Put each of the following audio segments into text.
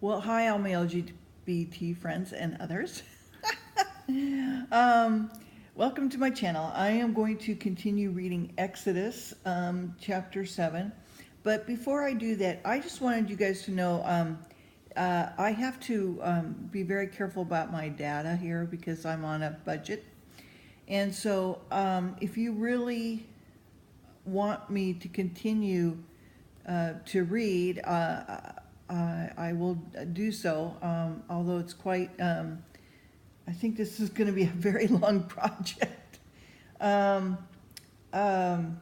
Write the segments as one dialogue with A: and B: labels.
A: Well, hi, all my LGBT friends and others. um, Welcome to my channel. I am going to continue reading Exodus chapter 7. But before I do that, I just wanted you guys to know I have to be very careful about my data here because I'm on a budget. And so if you really want me to continue to read, I will do so, although it's quite, I think this is going to be a very long project. Um, um,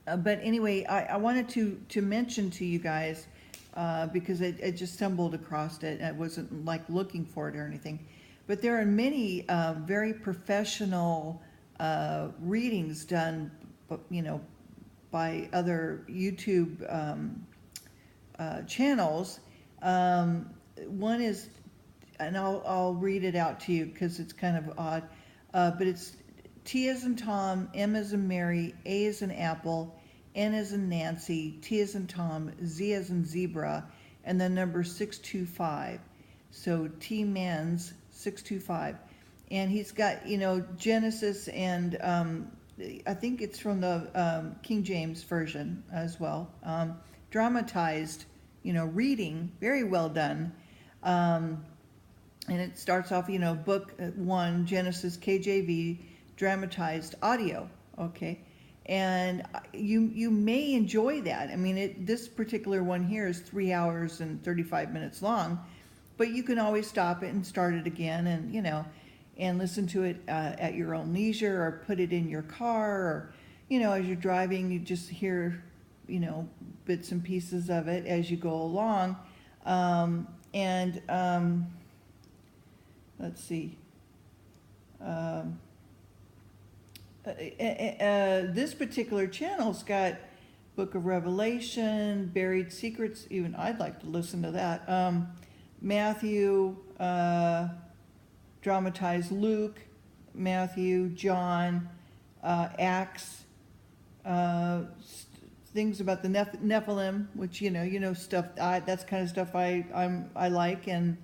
A: but anyway, I wanted to mention to you guys, because I just stumbled across it. I wasn't like looking for it or anything. But there are many very professional readings done, by other YouTube channels. One is, and I'll read it out to you because it's kind of odd, but it's T as in Tom, M as in Mary, A as in Apple, N as in Nancy, T as in Tom, Z as in Zebra, and then number 625. So T Mans 625. And he's got, Genesis and I think it's from the King James Version as well. Dramatized, reading, very well done. And it starts off, book 1, Genesis KJV, dramatized audio, okay? And you may enjoy that. I mean, this particular one here is 3 hours and 35 minutes long, but you can always stop it and start it again and listen to it at your own leisure, or put it in your car, or, as you're driving, you just hear, bits and pieces of it as you go along. And let's see. This particular channel's got Book of Revelation, Buried Secrets. Even I'd like to listen to that. Matthew, dramatized Luke, Matthew, John, Acts, things about the Nephilim, which stuff. That's kind of stuff I like, and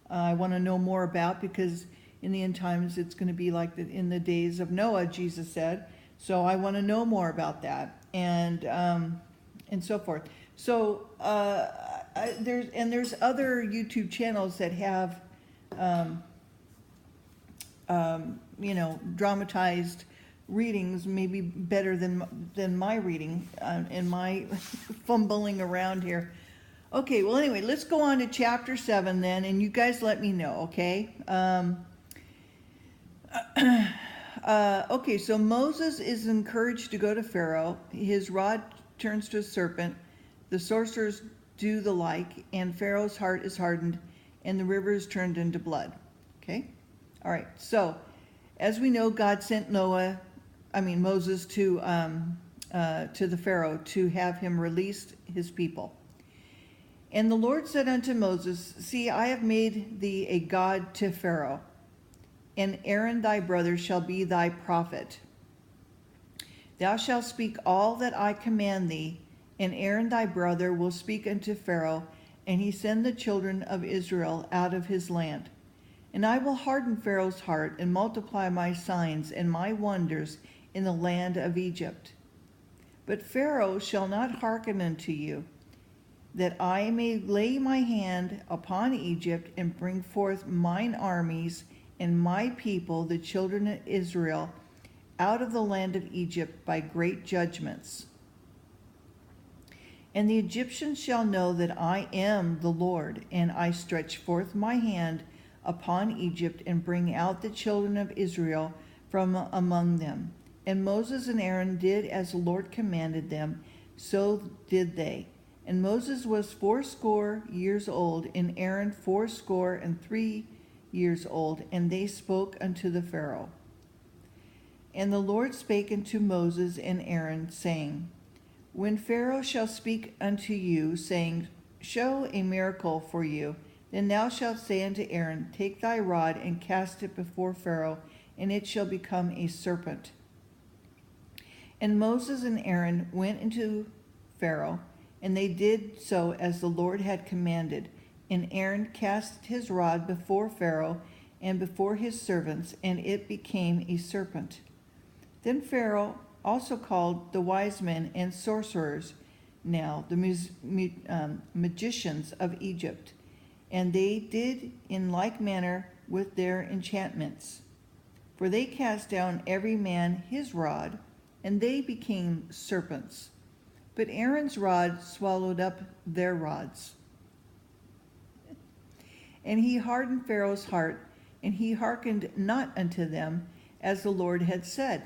A: I want to know more about, because in the end times it's going to be like in the days of Noah, Jesus said. So I want to know more about that, and so forth. So there's other YouTube channels that have dramatized readings, maybe better than my reading and my fumbling around here. Okay, well, anyway, let's go on to chapter 7 then, and you guys let me know, okay? Okay, so Moses is encouraged to go to Pharaoh. His rod turns to a serpent. The sorcerers do the like, and Pharaoh's heart is hardened, and the river is turned into blood. Okay? All right, so as we know, God sent Moses to the Pharaoh to have him release his people. And the Lord said unto Moses, See, I have made thee a god to Pharaoh, and Aaron thy brother shall be thy prophet. Thou shalt speak all that I command thee, and Aaron thy brother will speak unto Pharaoh, and he send the children of Israel out of his land. And I will harden Pharaoh's heart, and multiply my signs and my wonders in the land of Egypt. But Pharaoh shall not hearken unto you, that I may lay my hand upon Egypt, and bring forth mine armies and my people, the children of Israel, out of the land of Egypt by great judgments. And the Egyptians shall know that I am the Lord, and I stretch forth my hand upon Egypt, and bring out the children of Israel from among them. And Moses and Aaron did as the Lord commanded them, so did they. And Moses was 80 years old, and Aaron 83 years old, and they spoke unto the Pharaoh. And the Lord spake unto Moses and Aaron, saying, When Pharaoh shall speak unto you, saying, Show a miracle for you, then thou shalt say unto Aaron, Take thy rod and cast it before Pharaoh, and it shall become a serpent. And Moses and Aaron went into Pharaoh, and they did so as the Lord had commanded. And Aaron cast his rod before Pharaoh and before his servants, and it became a serpent. Then Pharaoh also called the wise men and sorcerers, now the magicians of Egypt, and they did in like manner with their enchantments. For they cast down every man his rod, and they became serpents. But Aaron's rod swallowed up their rods. And he hardened Pharaoh's heart, and he hearkened not unto them, as the Lord had said.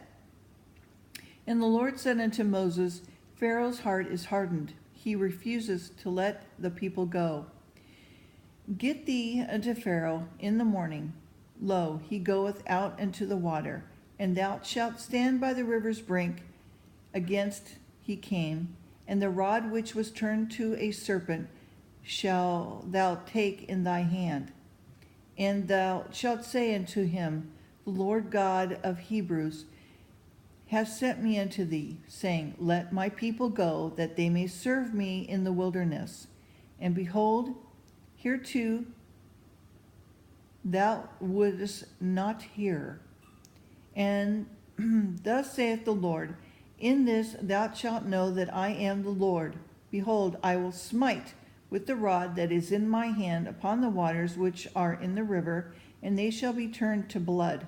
A: And the Lord said unto Moses, Pharaoh's heart is hardened, he refuses to let the people go. Get thee unto Pharaoh in the morning. Lo, he goeth out into the water, and thou shalt stand by the river's brink. Against he came, and the rod which was turned to a serpent shall thou take in thy hand. And thou shalt say unto him, The Lord God of Hebrews hath sent me unto thee, saying, Let my people go, that they may serve me in the wilderness. And behold, hereto thou wouldest not hear. And thus saith the Lord, In this thou shalt know that I am the Lord. Behold, I will smite with the rod that is in my hand upon the waters which are in the river, and they shall be turned to blood.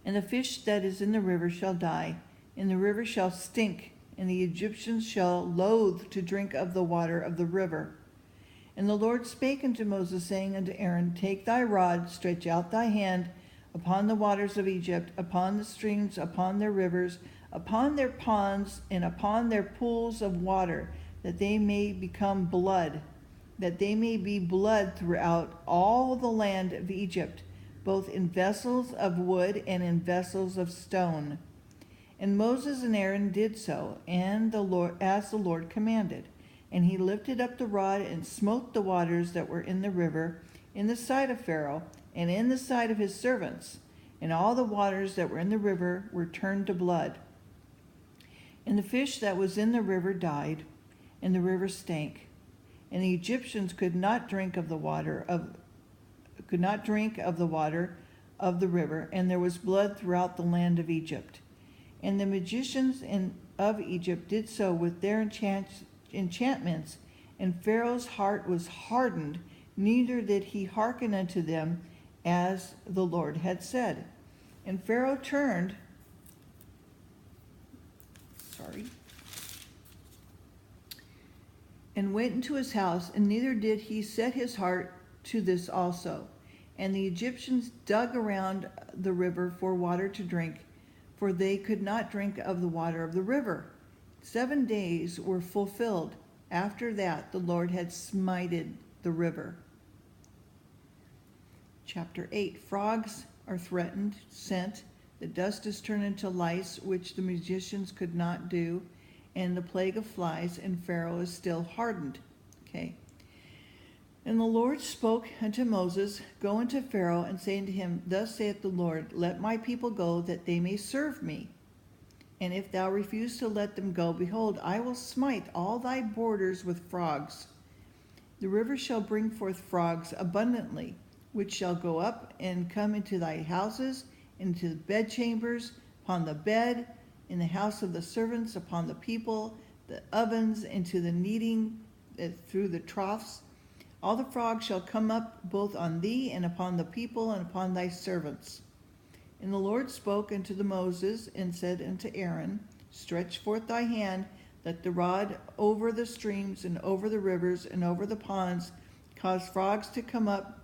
A: And the fish that is in the river shall die, and the river shall stink, and the Egyptians shall loathe to drink of the water of the river. And the Lord spake unto Moses, saying unto Aaron, Take thy rod, stretch out thy hand upon the waters of Egypt, upon the streams, upon their rivers, upon their ponds, and upon their pools of water, that they may become blood, that they may be blood throughout all the land of Egypt, both in vessels of wood and in vessels of stone. And Moses and Aaron did so, and the Lord, as the Lord commanded. And he lifted up the rod and smote the waters that were in the river, in the sight of Pharaoh, and in the sight of his servants. And all the waters that were in the river were turned to blood. And the fish that was in the river died, and the river stank. And the Egyptians could not drink of the water of the river, and there was blood throughout the land of Egypt. And the magicians of Egypt did so with their enchantments, and Pharaoh's heart was hardened, neither did he hearken unto them, as the Lord had said. And Pharaoh turned, and went into his house, and neither did he set his heart to this also. And the Egyptians dug around the river for water to drink, for they could not drink of the water of the river. 7 days were fulfilled. After that, the Lord had smited the river. Chapter 8. Frogs are threatened, sent. The dust is turned into lice, which the magicians could not do. And the plague of flies, and Pharaoh is still hardened. Okay. And the Lord spoke unto Moses, Go unto Pharaoh, and say unto him, Thus saith the Lord, Let my people go, that they may serve me. And if thou refuse to let them go, behold, I will smite all thy borders with frogs. The river shall bring forth frogs abundantly, which shall go up and come into thy houses, into the bedchambers, upon the bed, in the house of the servants, upon the people, the ovens, into the kneading through the troughs. All the frogs shall come up both on thee and upon the people and upon thy servants. And the Lord spoke unto Moses and said unto Aaron, Stretch forth thy hand, that the rod over the streams and over the rivers and over the ponds cause frogs to come up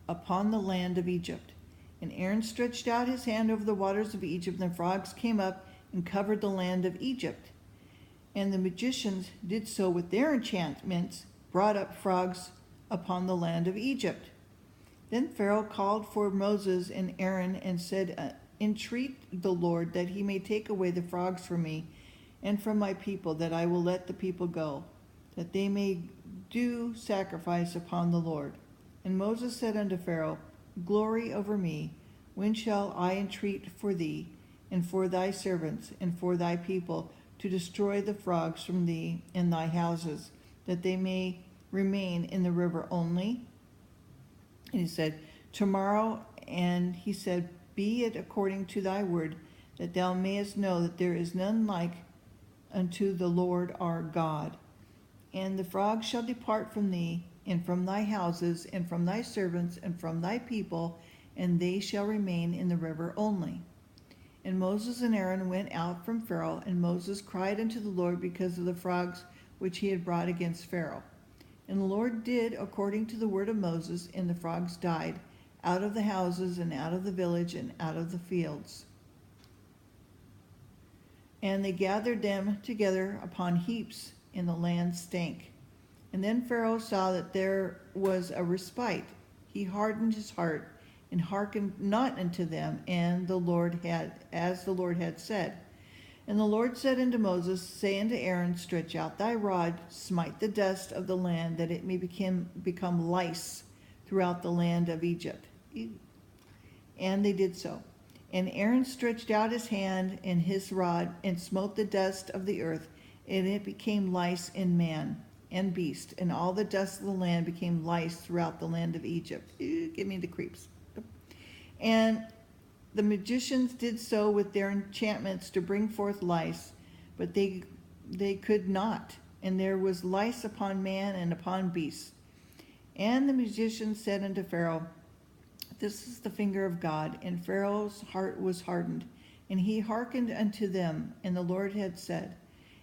A: upon the land of Egypt. And Aaron stretched out his hand over the waters of Egypt, and the frogs came up and covered the land of Egypt. And the magicians did so with their enchantments, brought up frogs upon the land of Egypt. Then Pharaoh called for Moses and Aaron and said, Entreat the Lord that he may take away the frogs from me and from my people, that I will let the people go, that they may do sacrifice upon the Lord. And Moses said unto Pharaoh, Glory over me, when shall I entreat for thee, and for thy servants, and for thy people, to destroy the frogs from thee and thy houses, that they may remain in the river only? And he said, tomorrow. And he said, be it according to thy word, that thou mayest know that there is none like unto the Lord our God. And the frogs shall depart from thee, and from thy houses, and from thy servants, and from thy people, and they shall remain in the river only. And Moses and Aaron went out from Pharaoh, and Moses cried unto the Lord because of the frogs which he had brought against Pharaoh. And the Lord did according to the word of Moses, and the frogs died out of the houses, and out of the village, and out of the fields. And they gathered them together upon heaps, and the land stank. And then Pharaoh saw that there was a respite. He hardened his heart, and hearkened not unto them, and the Lord had, as the Lord had said. And the Lord said unto Moses, say unto Aaron, stretch out thy rod, smite the dust of the land, that it may become lice throughout the land of Egypt. And they did so. And Aaron stretched out his hand and his rod, and smote the dust of the earth, and it became lice in man and beast, and all the dust of the land became lice throughout the land of Egypt. Give me the creeps. And the magicians did so with their enchantments to bring forth lice, but they could not. And there was lice upon man and upon beast. And the magicians said unto Pharaoh, this is the finger of God. And Pharaoh's heart was hardened, and he hearkened unto them. And the Lord had said,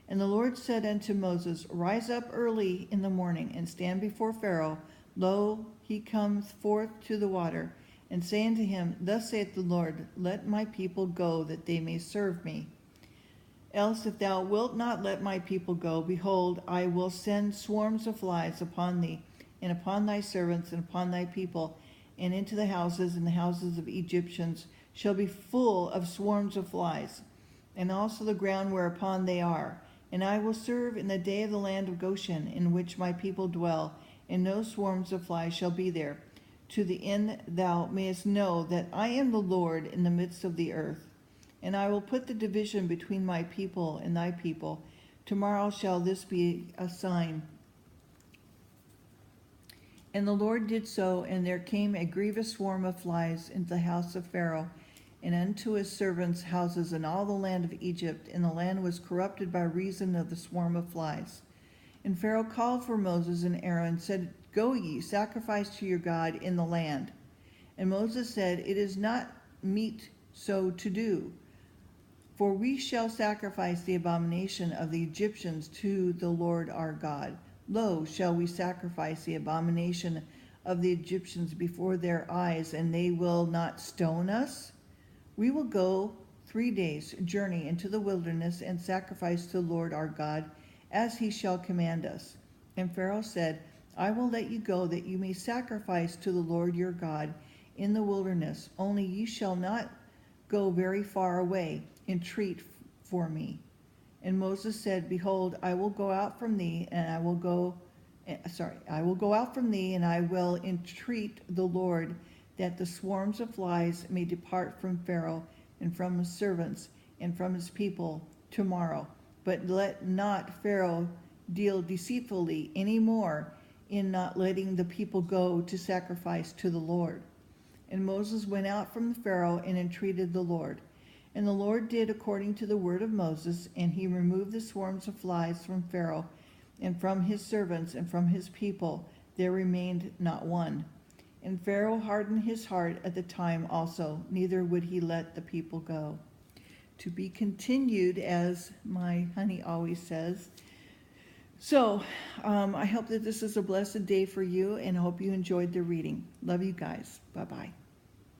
A: and the Lord said unto Moses, rise up early in the morning, and stand before Pharaoh. Lo, he cometh forth to the water. And say unto him, thus saith the Lord, let my people go, that they may serve me. Else if thou wilt not let my people go, behold, I will send swarms of flies upon thee, and upon thy servants, and upon thy people, and into the houses, and the houses of Egyptians shall be full of swarms of flies, and also the ground whereupon they are. And I will serve in the day of the land of Goshen, in which my people dwell, and no swarms of flies shall be there, to the end thou mayest know that I am the Lord in the midst of the earth. And I will put the division between my people and thy people. Tomorrow shall this be a sign. And the Lord did so, and there came a grievous swarm of flies into the house of Pharaoh, and unto his servants' houses, and all the land of Egypt, and the land was corrupted by reason of the swarm of flies. And Pharaoh called for Moses and Aaron, and said, go ye, sacrifice to your God in the land. And Moses said, it is not meet so to do, for we shall sacrifice the abomination of the Egyptians to the Lord our God. Lo, shall we sacrifice the abomination of the Egyptians before their eyes, and they will not stone us? We will go 3 days' journey into the wilderness, and sacrifice to the Lord our God, as he shall command us. And Pharaoh said, I will let you go, that you may sacrifice to the Lord your God in the wilderness. Only ye shall not go very far away. Entreat for me. And Moses said, behold, I will go out from thee, and I will go out from thee, and I will entreat the Lord, that the swarms of flies may depart from Pharaoh, and from his servants, and from his people tomorrow. But let not Pharaoh deal deceitfully any more, in not letting the people go to sacrifice to the Lord. And Moses went out from Pharaoh and entreated the Lord. And the Lord did according to the word of Moses, and he removed the swarms of flies from Pharaoh, and from his servants, and from his people. There remained not one. And Pharaoh hardened his heart at the time also, neither would he let the people go. To be continued, as my honey always says. So, I hope that this is a blessed day for you, and I hope you enjoyed the reading. Love you guys. Bye-bye.